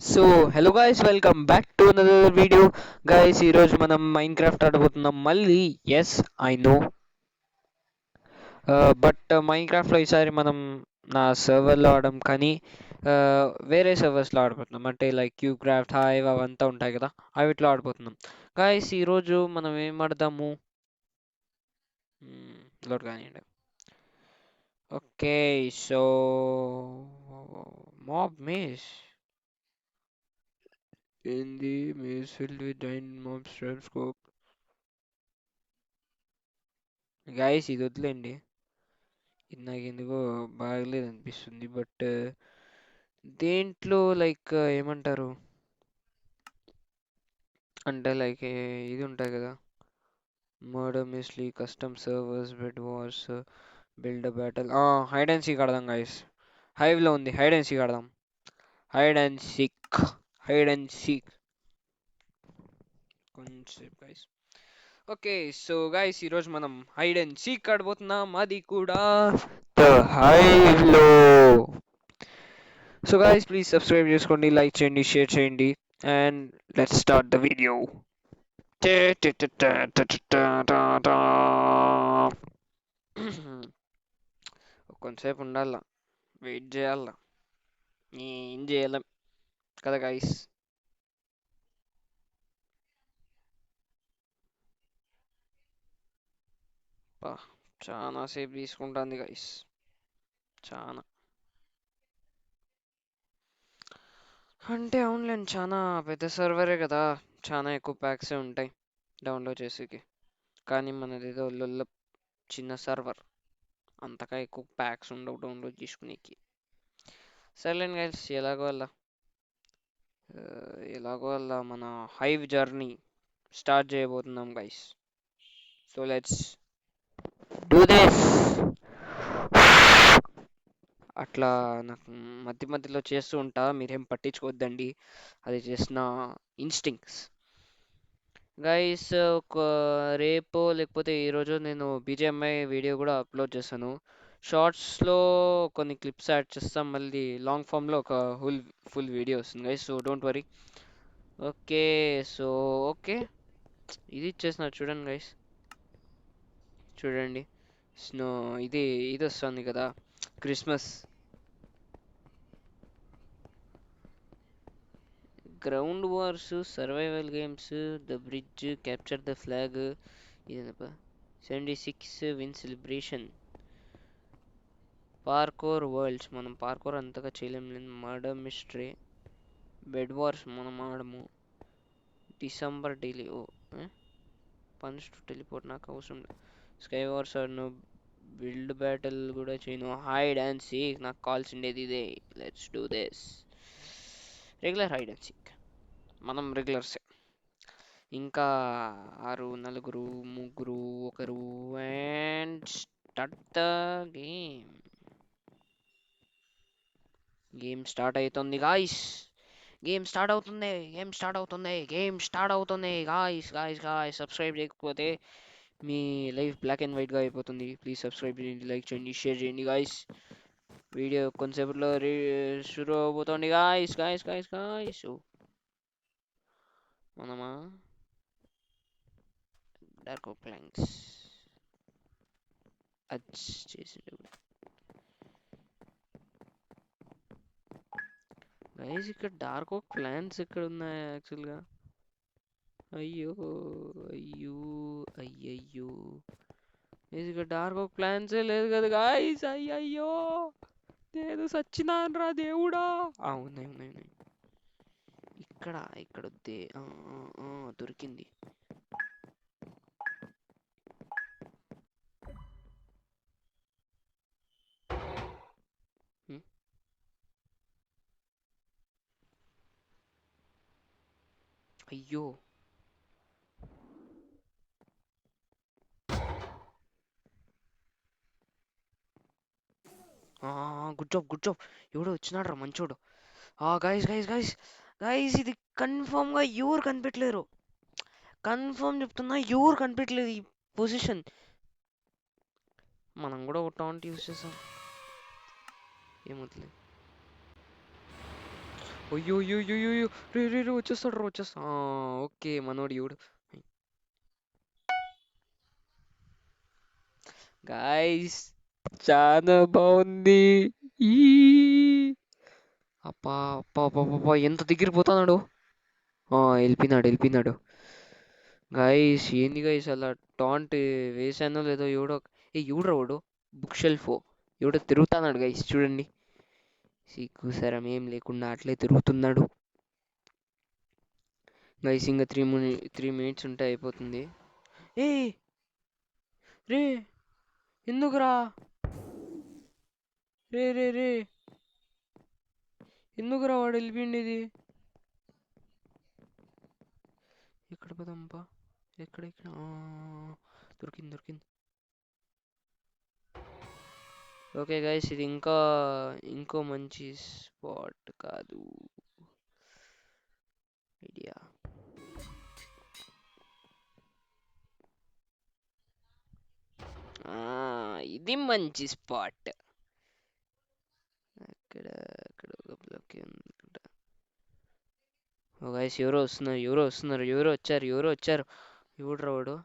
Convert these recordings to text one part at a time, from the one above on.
So hello guys, welcome back to another video. Guys, ఈరోజు మనం Minecraft ఆడబోతున్నాం మళ్ళీ. Yes, I know. బట్ మైన్ క్రాఫ్ట్లో ఈసారి మనం నా సర్వర్లో ఆడడం, కానీ వేరే సర్వర్స్లో ఆడబోతున్నాం. అంటే లైక్ క్యూ క్రాఫ్ట్, హైవ్ అవంతా ఉంటాయి కదా, అవిట్లో ఆడబోతున్నాం. గైస్, ఈరోజు మనం ఏం ఆడదాము? లోడ్ కానివ్వండి. ఓకే, సో మాబ్ మేస్ ఏంది? Maze filled with dine mob scope. Guys, ఇది వదిలేండి. ఇది నాకు ఎందుకో బాగలేదు అనిపిస్తుంది. బట్ దేంట్లో లైక్ ఏమంటారు అంటే లైక్ ఇది ఉంటుంది కదా, murder మిస్లీ, custom servers, bed wars, build battle. Hide and seek ఆడదాం గాయస్. హైవ్లో ఉంది, హైడ్ అండ్ సీక్ ఆడదాం. Hide and seek, hide and seek. కొంచెం గైస్. ఓకే, సో గైస్, ఈరోజు మనం హైడ్ అండ్ సీక్ ఆడబోతున్నాం, అది కూడా హైవ్లో. సో guys, please subscribe చేసుకోండి, like చేయండి, షేర్ చేయండి, and let's start the video. కొంతసేపు ఉండాల, వెయిట్ చేయాల, ఏం చేయలేం కదా గైస్. చాలా సేపు తీసుకుంటుంది గైస్, చాలా. అంటే అవునులేండి, చాలా పెద్ద సర్వరే కదా, చాలా ఎక్కువ ప్యాక్సే ఉంటాయి డౌన్లోడ్ చేసేకి. కానీ మనది ఏదో లొల్ల చిన్న సర్వర్, అంతగా ఎక్కువ ప్యాక్స్ ఉండవు డౌన్లోడ్ చేసుకునేకి. సర్లేండి గైస్, ఎలాగో అలా మన హైవ్ జర్నీ స్టార్ట్ చేయబోతున్నాం guys. So let's do this. అట్లా నాకు మధ్య మధ్యలో చేస్తూ ఉంటా, మీరేం పట్టించుకోవద్దండి, అది చేసిన ఇన్స్టింక్ట్స్. గైస్, ఒక రేపు లేకపోతే ఈరోజు నేను బీజిఎంఐ వీడియో కూడా అప్లోడ్ చేశాను. షార్ట్స్లో కొన్ని క్లిప్స్ యాడ్ చేస్తాం, మళ్ళీ లాంగ్ ఫామ్లో ఒక ఫుల్ వీడియో వస్తుంది guys, so don't worry. Okay, so okay, ఇది ఇచ్చేసిన చూడండి గైస్, చూడండి. స్నో, ఇది ఇది వస్తుంది కదా, Christmas. Ground wars, survival games, the bridge, capture the flag, ఇదేనప్ప 76 విన్ సెలబ్రేషన్, పార్కోర్ వరల్డ్స్. మనం పార్కోర్ అంతగా చేయలేం. మర్డర్ మిస్టరీ, బెడ్ వార్స్ మనం ఆడము. December daily, oh punch to teleport నాకు అవసరం లేదు. స్కై వార్స్ ఆడను, బిల్డ్ బ్యాటిల్ కూడా చేయను. హైడ్ అండ్ సీక్ నాకు కావాల్సిండేది ఇదే. Let's do this. Regular hide and seek, మనం రెగ్యులర్సే. ఇంకా నలుగురు, ముగ్గురు, ఒకరు, and start the game. Game start అవుతుంది గాయ్స్, గేమ్ స్టార్ట్ అవుతుంది, గేమ్ స్టార్ట్ అవుతుంది, గేమ్ స్టార్ట్ అవుతుంది. గాయ్స్ గాయ్స్ గాయ్స్, సబ్స్క్రైబ్ చేయకపోతే మీ లైఫ్ బ్లాక్ అండ్ వైట్గా అయిపోతుంది. ప్లీజ్ సబ్స్క్రైబ్ చేయండి, లైక్ చేయండి, షేర్ చేయండి గాయ్స్. వీడియో కొంతసేపట్లో షురూ అవబోతోంది గాయ్స్ గాయ్స్ గాయ్స్ గాయ్స్. మనమా డార్క్ ప్లాంక్స్ అచ్ చేసిండు గైస్. ఇక్కడ డార్క్ ఓక్ ప్లాంట్స్ ఎక్కడ ఉన్నాయి యాక్చువల్గా? అయ్యో, అయ్యో, అయ్యయ్యో, ఇక్కడ డార్క్ ఓక్ ప్లాంట్సే లేదు కదా గాయ్స్. అయ్యయ్యో, నేను సచ్చినాను రా దేవుడా. ఉన్నాయి ఉన్నాయి ఉన్నాయి, ఇక్కడ ఇక్కడ వద్దే. దొరికింది. హ్మ్. అయ్యో, గుడ్ జాబ్, గుడ్ జాబ్. ఎవడో వచ్చినాడు రా మంచోడు. గైస్ గైస్ గైస్ గైస్, ఇది కన్ఫర్మ్గా ఎవరు కనిపెట్టలేరు. కన్ఫర్మ్ చెప్తున్నా, ఎవరు కనిపెట్టలేదు ఈ పొజిషన్. మనం కూడా ఒక టాంట్ యూస్ చేసాం, ఏమవుతుంది. అయ్యో అయ్యో అయ్యో అయ్యో, రే రే రే వచ్చేస్తాడు రా వచ్చేస్తా. ఓకే మనోడు ఎవడు గాయస్, చాలా బాగుంది. ఈ అప్పా అప్పా అప్పా ఎంత దగ్గర పోతున్నాడు. వెళ్ళిపోయినాడు. గాయస్ ఏంది గాయస్ అలా టాంట్ వేసానో లేదో ఎవడో. ఎవడ్రా వాడు, బుక్ షెల్ఫ్ ఎవడో తిరుగుతున్నాడు గాయస్ చూడండి. సిగ్గు సరం ఏం లేకుండా అట్లే తిరుగుతున్నాడు. గైస్ ఇంకా 3 minutes ఉంటే అయిపోతుంది. ఏ రే ఎందుకురా, రే రే రే ఎందుకురా వాడు వెళ్ళిపోయింది. ఎక్కడ పోదాంపా, ఎక్కడ దొరికింది. ఓకే గైస్, ఇది ఇంకో మంచి స్పాట్ కాదు ఐడియా. ఇది మంచి స్పాట్. అక్కడ అక్కడ ఒక బ్లాక్ ఉంది. ఓ గైస్ ఎవరో వస్తున్నారు. ఎవరో వచ్చారు. ఎవడ్రా వాడు,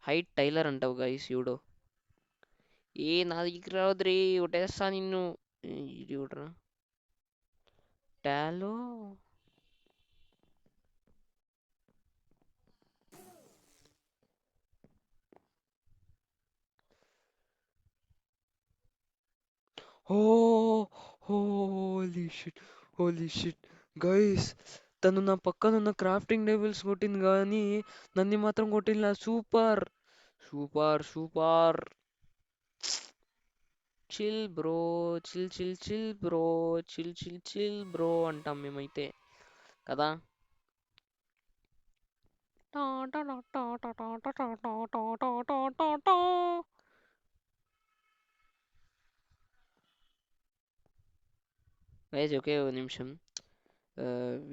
హైట్ టైలర్ అంటావు గైస్ ఎవడో. నా దగ్గర రావద్దురే, ఒకటేస్తా నిన్ను. ఇది చూడరా టాలో. ఓ హోలీ షిట్ గైస్, తను నా పక్కనున్న క్రాఫ్టింగ్ టేబుల్స్ కొట్టింది కానీ నన్ను మాత్రం కొట్టిన. Super. Chill bro, chill bro, chill bro అంటాం మేమైతే కదా. గైస్ ఒకే ఒక నిమిషం.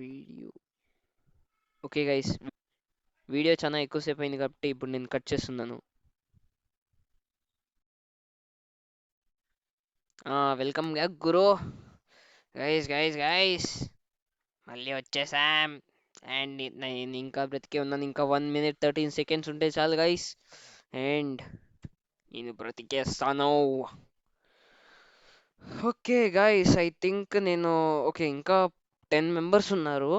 వీడియో ఓకే గైస్, వీడియో చాలా ఎక్కువసేపు అయింది కాబట్టి ఇప్పుడు నేను కట్ చేస్తున్నాను. వెల్కమ్ బ్యాక్ గురు. గైస్ మళ్ళీ వచ్చేసాం. అండ్ నేను ఇంకా బ్రతికే ఉన్నాను. ఇంకా 1 minute 13 seconds ఉంటే చాలు గైస్, అండ్ నేను బ్రతికేస్తాను. ఓకే గైస్, ఐ థింక్ నేను ఓకే ఇంకా 10 members ఉన్నారు.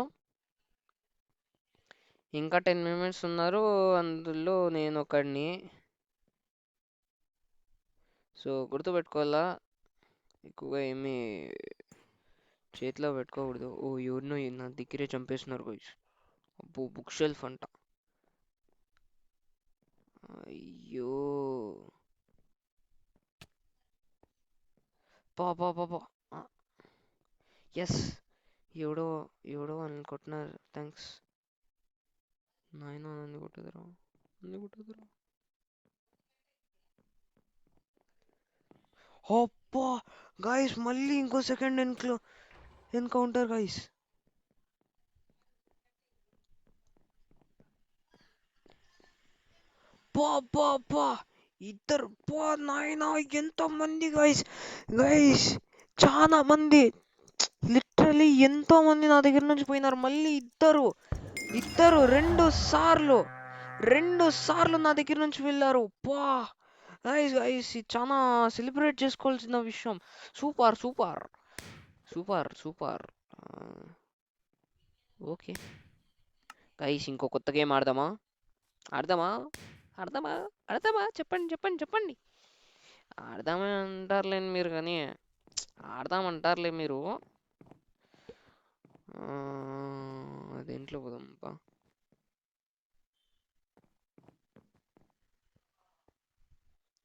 అందులో నేను ఒకడిని. సో గుర్తుపెట్టుకోవాలా, ఎక్కువగా ఏమీ చేతిలో పెట్టుకోకూడదు. ఎవరినో నా దగ్గరే చంపేస్తున్నారు గైస్. అబ్బో బుక్ షెల్ఫ్ అంట. అయ్యో పా ఎస్, ఎవడో అని కొట్టినారు. థ్యాంక్స్ నాయన. నన్ను కొట్టదురా. అబ్బా గాయస్, మళ్ళీ ఇంకో సెకండ్ ఎన్కౌంటర్ గాయస్. పా ఇద్దరు పా నాయన, ఎంత మంది గైస్ చాలా మంది. లిటరలీ ఎంతో మంది నా దగ్గర నుంచి పోయినారు. మళ్ళీ ఇద్దరు 2 సార్లు నా దగ్గర నుంచి వెళ్ళారు. పా గైస్ చాలా సెలబ్రేట్ చేసుకోవాల్సిన విషయం. సూపర్. ఓకే గైస్, ఇంకో కొత్త గేమ్ ఆడదామా? చెప్పండి. ఆడదామని అంటారులేండి మీరు, కానీ ఆడదామంటారులే మీరు. అదేంట్లో పోదాంపా.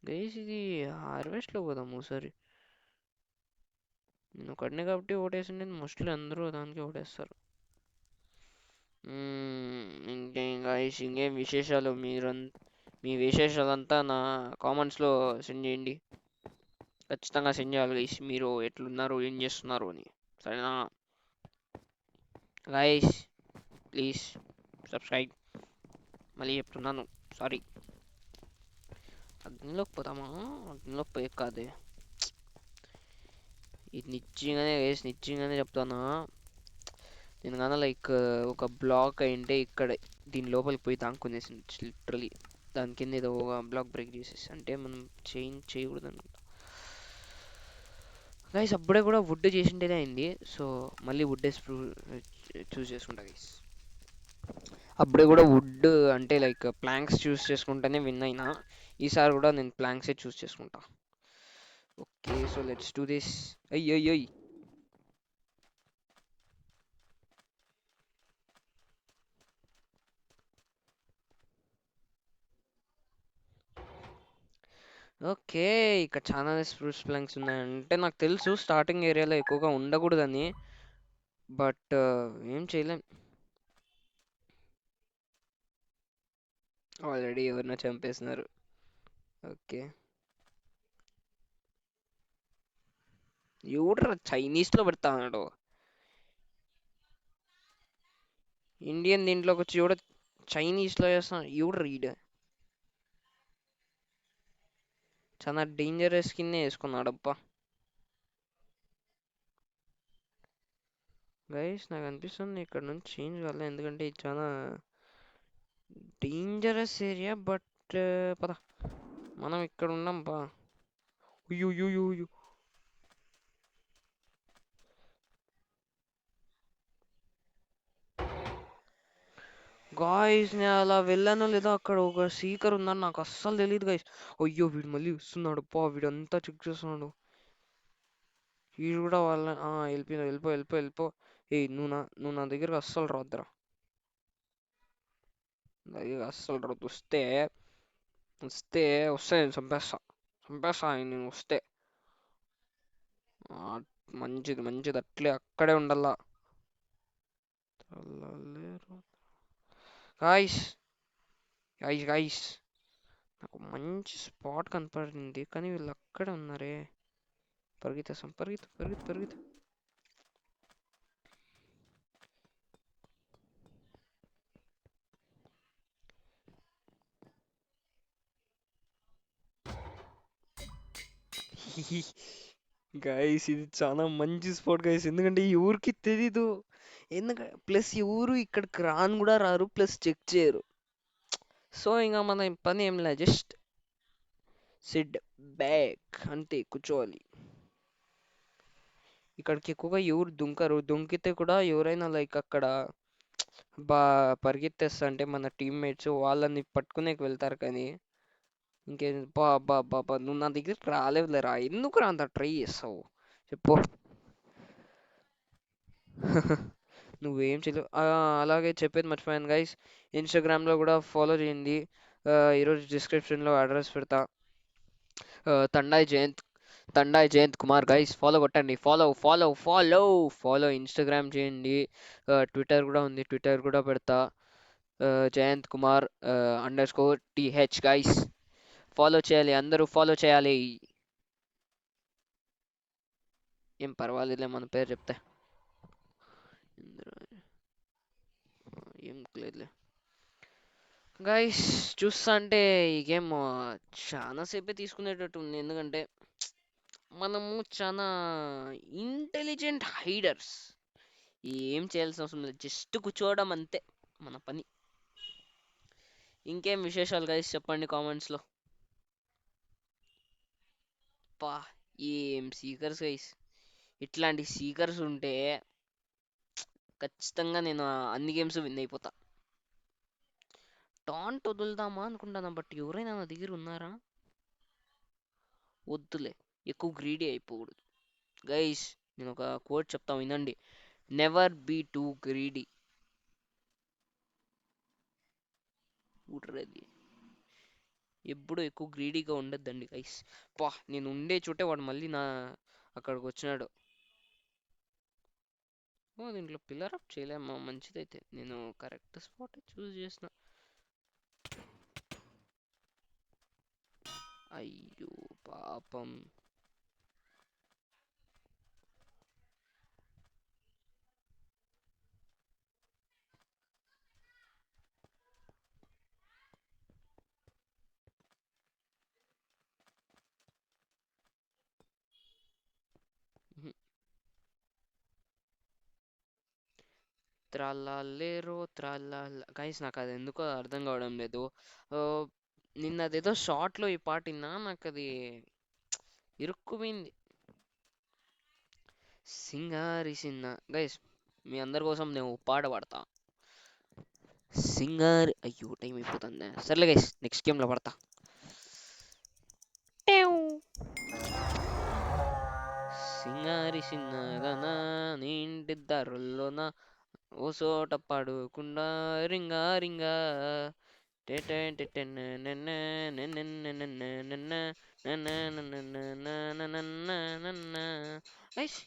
గైస్ ఇది హార్వెస్ట్లో పోదాము ఒకసారి. నేను ఒకడినే కాబట్టి ఓటేసిండే, మోస్ట్లీ అందరూ దానికి ఓటేస్తారు. ఇంకేం గైస్, ఇంకేం విశేషాలు? మీ విశేషాలంతా నా కామెంట్స్లో సెండ్ చేయండి. ఖచ్చితంగా సెండ్ చేయాలి గైస్, మీరు ఎట్లున్నారు, ఏం చేస్తున్నారు అని. సరేనా గైస్? Please subscribe. మళ్ళీ చెప్తున్నాను, సారీ. అగ్నిలోకి పోదామా? అగ్నిలోకి పోయే కాదే. ఇది నిజంగానే చెప్తానా. నేను కానీ లైక్ ఒక బ్లాక్ అయింటే ఇక్కడ దీని లోపలికి పోయి దాక్కునేసి లిటరలీ దాని కింద ఏదో ఒక బ్లాక్ బ్రేక్ చేసేసి అంటే మనం చేంజ్ చేయకూడదు అనుకుంటా. గైస్ అప్పుడే కూడా వుడ్ చేసింటేనే అయింది. సో మళ్ళీ వుడ్ చూస్ చేసుకుంటా గైస్. అప్పుడే కూడా వుడ్ అంటే లైక్ ప్లాంక్స్ చూస్ చేసుకుంటేనే విన్ అయినా. ఈసారి కూడా నేను ప్లాంక్సే చూస్ చేసుకుంటా. Okay so let's do this. అయ్యి ఓకే. ఇక్కడ చాలానే స్ప్రూస్ ప్లాంక్స్ ఉన్నాయంటే నాకు తెలుసు స్టార్టింగ్ ఏరియాలో ఎక్కువగా ఉండకూడదని. బట్ ఏం చేయలేం. ఆల్రెడీ ఎవరినో చంపేస్తున్నారు. ఓకే. ఎవడ్రా చైనీస్లో పెడతా అన్నాడు. ఇండియన్ దీంట్లోకి వచ్చి ఎవడో చైనీస్లో చేస్తున్నాడు. ఎవడు రీడ్ చాలా డేంజరస్ కిందే వేసుకున్నాడు అబ్బా. గైస్ నాకు అనిపిస్తుంది ఇక్కడ నుంచి చేంజ్ కాలేదు ఎందుకంటే ఇది చాలా డేంజరస్ ఏరియా. బట్ పద మనం ఇక్కడ ఉన్నాం బా. అయ్యో గాయస్ నేను అలా వెళ్ళానో లేదో అక్కడ ఒక సీకర్ ఉందని నాకు అస్సలు తెలియదు గైస్. అయ్యో వీడు మళ్ళీ వస్తున్నాడు పా. వీడంతా చెక్ చేస్తున్నాడు. వీడు కూడా వాళ్ళ వెళ్ళిపో. ఏ నువ్వు నా దగ్గరకు అస్సలు రావద్దురా. దగ్గర అస్సలు రావద్దు. వస్తే నేను చంపేస్తా నేను వస్తే. ఆ, మంచిది అట్లే అక్కడే ఉండాలా. గాయస్ గాయస్ నాకు మంచి స్పాట్ కనపడింది కానీ వీళ్ళు అక్కడే ఉన్నారే. పరిగెత్తేసాం పరిగెత్తు. గైస్ ఇది చాలా మంచి స్పాట్ గైస్ ఎందుకంటే ఈ ఊరికి తెలీదు. ఎందుకంటే ప్లస్ ఈ ఊరు ఇక్కడికి కూడా రారు ప్లస్ చెక్ చేయరు. సో ఇంకా మన పని ఏం లేదు జస్ట్ సిడ్ బ్యాక్ అంతే కూర్చోవాలి. ఇక్కడికి ఎక్కువగా ఎవరు దుంకరు. దుంకితే కూడా ఎవరైనా లైక్ అక్కడ బా పరిగెత్తేస్తా అంటే మన టీమ్మేట్స్ వాళ్ళని పట్టుకునేకి వెళ్తారు కానీ ఇంకేం బా నువ్వు నా దగ్గరికి రాలేవులేరా. ఎందుకు రా అంత ట్రై చేస్తావు చెప్పు. నువ్వేం చేయలేవు. అలాగే చెప్పేది మర్చిపోయాను గైస్. ఇన్స్టాగ్రామ్లో కూడా ఫాలో చేయండి. ఈరోజు డిస్క్రిప్షన్లో అడ్రస్ పెడతా. తండాయ్ జయంత్ కుమార్ గైస్ ఫాలో కొట్టండి. ఫాలో ఇన్స్టాగ్రామ్ చేయండి. ట్విట్టర్ కూడా ఉంది. ట్విట్టర్ కూడా పెడతా. Jayanth Kumar _TH guys follow చేయాలి. అందరూ ఫాలో చేయాలి. ఏం పర్వాలేదులే మన పేరు చెప్తే. ఏం లేదులే గైస్. చూస్తా అంటే ఈ గేమ్ చాలా సేపే తీసుకునేటట్టు ఉంది ఎందుకంటే మనము చాలా ఇంటెలిజెంట్ హైడర్స్. ఏం చేయాల్సిన అవసరం లేదు జస్ట్ కూర్చోవడం అంతే మన పని. ఇంకేం విశేషాలు గైస్ చెప్పండి కామెంట్స్లో. పా ఏం సీకర్స్ గైస్. ఇట్లాంటి సీకర్స్ ఉంటే ఖచ్చితంగా నేను అన్ని గేమ్స్ విన్ అయిపోతా. టాంట్ వదులుదామా అనుకుంటాను బట్ ఎవరైనా నా దగ్గర ఉన్నారా. వద్దులే ఎక్కువ గ్రీడీ అయిపోకూడదు. గైస్ నేను ఒక కోట్ చెప్తా వినండి. Never be too greedy. ఊటరది ఎప్పుడు ఎక్కువ గ్రీడీగా ఉండద్దండి గైస్. నేను ఉండే చోటే వాడు మళ్ళీ అక్కడికి వచ్చినాడు. దీంట్లో పిల్లర్ అప్ చేయలేమా. మంచిదైతే నేను కరెక్ట్ స్పాట్ చూస్ చేసిన. అయ్యో పాపం. త్రాలేరో త్రాల గైస్ నాకు అది ఎందుకో అర్థం కావడం లేదు. ఆ, నిన్న అదేదో షార్ట్లో ఈ పాట విన్నా, నాకు అది ఇరుక్కుపోయింది. సింగారి సిన్న గైస్, మీ అందరి కోసం నేను ఓ పాట పాడతా. సింగారి అయ్యో టైం అయిపోతుంది. సర్లే గైస్, నెక్స్ట్ గేమ్లో పడతా. టేవ్. సింగారి సిన్నగన నింటి దారుల్లోన ఓ చోట పడుకుండా రింగా రింగా టెటెన్ టెటెన్ నన్న నన్న నన్న నన్న నన్న నన్న నన్న నన్న. గైస్,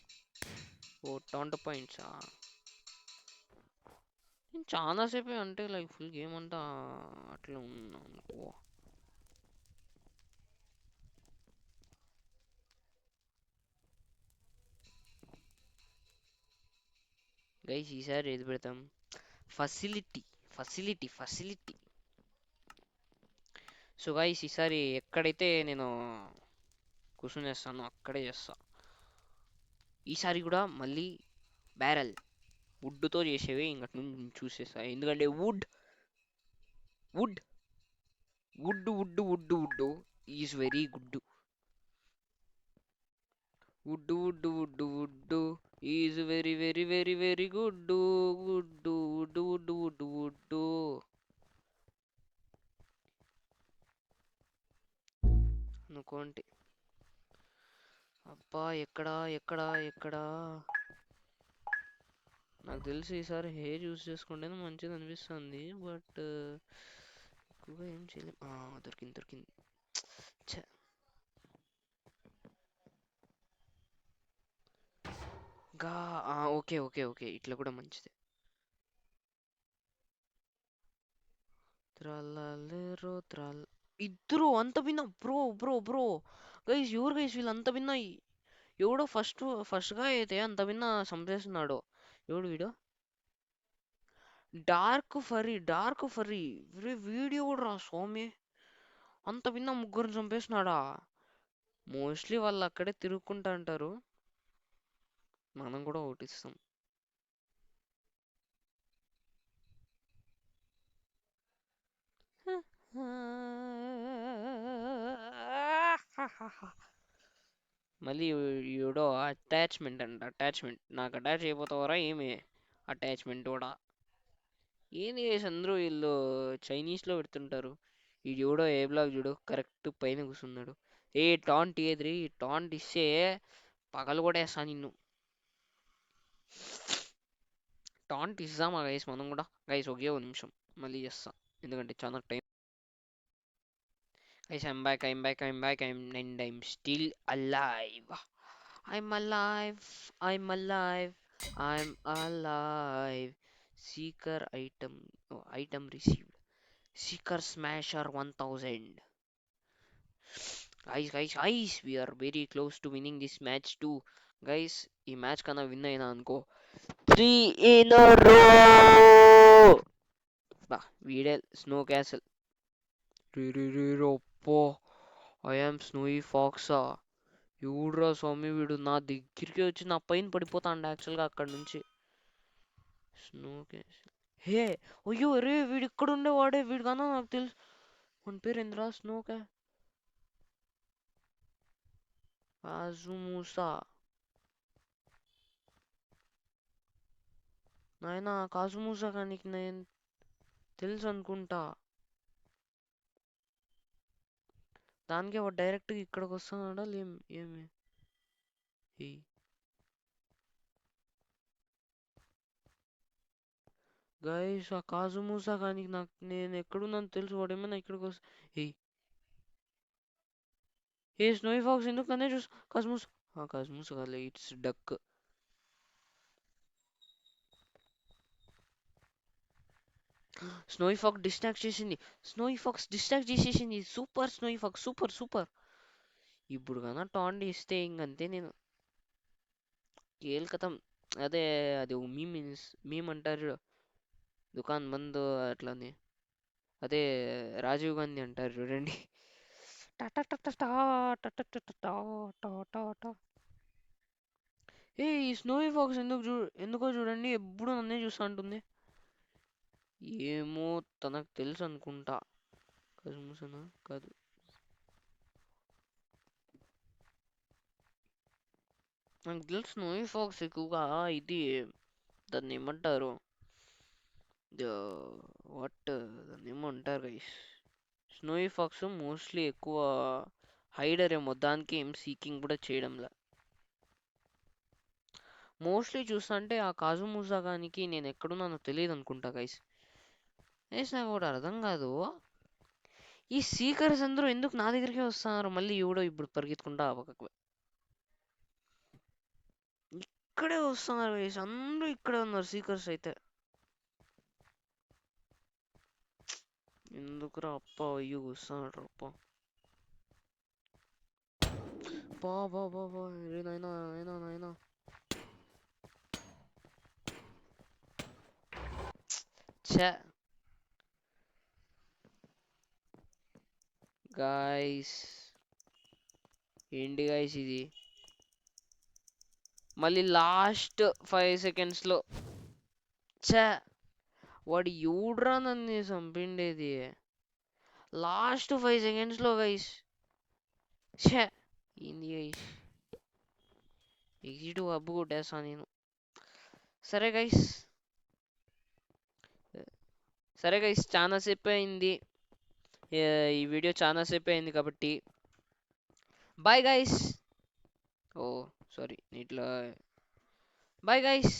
ఓ 20 పాయింట్సా? నేను చాలాసేపే అంటే లైక్ ఫుల్ గేమ్ అంతా అట్లా ఉన్నా అనుకో. గైస్ ఈసారి ఏది పెడతాం? ఫసిలిటీ ఫసిలిటీ ఫసిలిటీ. సో గైస్ ఈసారి ఎక్కడైతే నేను కూర్చొని చేస్తానో అక్కడే చేస్తా. ఈసారి కూడా మళ్ళీ బ్యారల్ వుడ్తో చేసేవి ఇంకటి నుంచి చూస్ చేస్తా. ఎందుకంటే wood wood wood wood wood wood is very good. Wood wood wood wood is very very very very good. Wood wood wood wood wood అనుకోండి. అబ్బా, ఎక్కడా ఎక్కడా ఎక్కడా? నాకు తెలిసి ఈసారి హెయిర్ యూస్ చేసుకుంటేనే మంచిది అనిపిస్తుంది. బట్ ఎక్కువగా ఏం చేయలేం. దొరికింది దొరికింది. ఛ, గా ఓకే ఓకే ఓకే, ఇట్లా కూడా మంచిది. త్రాలేరో త్రాల్. ఇద్దరు అంత భిన్న బ్రో బ్రో బ్రో. గైస్ ఎవరు గైస్ వీళ్ళు అంత భిన్న? ఎవడో ఫస్ట్ గా అయితే అంత భిన్న చంపేస్తున్నాడు. ఎవడు వీడు? డార్క్ ఫర్రీ వీడియో కూడా రా స్వామి. అంత భిన్న ముగ్గురు చంపేస్తున్నాడా? మోస్ట్లీ వాళ్ళు అక్కడే తిరుక్కుంటా అంటారు. మనం కూడా ఓటిస్తాం. మళ్ళీ ఈడో అటాచ్మెంట్ అంట. అటాచ్మెంట్ నాకు అటాచ్ అయిపోతావరా ఏమి? అటాచ్మెంట్ కూడా ఏంది guys, అందరూ వీళ్ళు చైనీస్లో పెడుతుంటారు. ఈ చూడో ఏ బ్లాగ్ చూడు, కరెక్ట్ పైన కూర్చున్నాడు. టాంట్ ఏద్రి, టాంట్ ఇస్తే పగలు కూడా వేస్తా నిన్ను. టాంట్ ఇద్దామా గైస్ మనం కూడా? గైస్ ఒకే ఒక నిమిషం మళ్ళీ చేస్తా, ఎందుకంటే చాలా time. Guys I'm back I'm back I'm back and I'm still alive. I'm alive I'm alive I'm alive. Seeker item item received. Seeker Smasher 1000. Guys, we are very close to winning this match too. Guys, ఈ match కన్నా win అయినా అనుకో 3 in a row. బా వీడే snow castle. అప్పో, I am స్నోయి ఫాక్సా? ఎవడ్రా స్వామి వీడు? నా దగ్గరికి వచ్చి నా పైన పడిపోతాండ యాక్చువల్గా అక్కడ నుంచి. Snow castle. హే, అయ్యో రే, వీడు ఇక్కడ ఉండేవాడే. వీడు కన్నా నాకు తెలుసు. మన పేరు ఏంద్రా? స్నో కాజుమూసా. నాయనా కాజుమూసా కానీ నేను తెలుసు అనుకుంటా. దానికే వాడు డైరెక్ట్గా ఇక్కడికి వస్తున్నాడా ఏమి? గైస్ ఆ కాజుమూసా కానీ నాకు నేను ఎక్కడున్నాను తెలుసు. వాడు ఏమైనా ఇక్కడికి వస్తా. స్నోయి ఫాక్స్ ఎందుకు అనే చూసు. కాజుమూసా కాజుమూసా కాదు, it's duck. Snowy fox distract చేసేసింది. Super snowy fox, super super. ఇప్పుడు కన్నా టాండ్ ఇస్తే ఇంకంతే నేను. కథం. అదే అది మీమ్ అంటారు, దుకాన్ బంద్ అట్లని. అదే రాజీవ్ గాంధీ అంటారు చూడండి. ఈ స్నోవీ ఫాక్స్ ఎందుకో చూడండి ఎప్పుడు నన్నే చూస్తా ఉంటుంది. ఏమో తనకు తెలుసు అనుకుంటా. కజుముసనా కాదు. నాకు తెలుసు స్నోవీ ఫాక్స్ ఎక్కువగా ఇది దాన్ని ఏమంటారు, వాట్ దాన్ని ఏమో అంటారు గైస్. స్నోవీ ఫాక్స్ మోస్ట్లీ ఎక్కువ హైడర్ ఏమో, దానికి ఏం సీకింగ్ కూడా చేయడంలా. మోస్ట్లీ చూస్తా అంటే ఆ కాజుముజాగానికి నేను ఎక్కడున్నానో తెలియదు అనుకుంటా గైస్. నాకు కూడా అర్థం కాదు, ఈ సీకర్స్ అందరూ ఎందుకు నా దగ్గరికే వస్తున్నారు మళ్ళీ ఎవడో ఇప్పుడు పరిగెత్తుకుంటా పక్కకు. ఇక్కడే వస్తున్నారు గైస్, అందరూ ఇక్కడే ఉన్నారు సీకర్స్ అయితే. ఎందుకురా అప్ప అయ్యో వస్తున్నాడు అప్ప. బా బా బా బా నాయనా నాయనా నాయనా. ఛే గాయస్, ఏంటి గాయస్ ఇది, మళ్ళీ లాస్ట్ 5 సెకండ్స్లో. ఛే వాడు ఎవడ్రా నన్ను చంపిండేది లాస్ట్ 5 సెకండ్స్లో గైస్. ఛే ఏంది గైస్, ఎగ్జిట్ అబ్బు కొట్టేస్తా నేను. సరే గైస్, సరే గైస్ చాలా సేపు అయింది, ఈ వీడియో చాలా సేపు అయింది కాబట్టి బాయ్ గైస్. ఓ సారీ ఇట్లా, బాయ్ గైస్.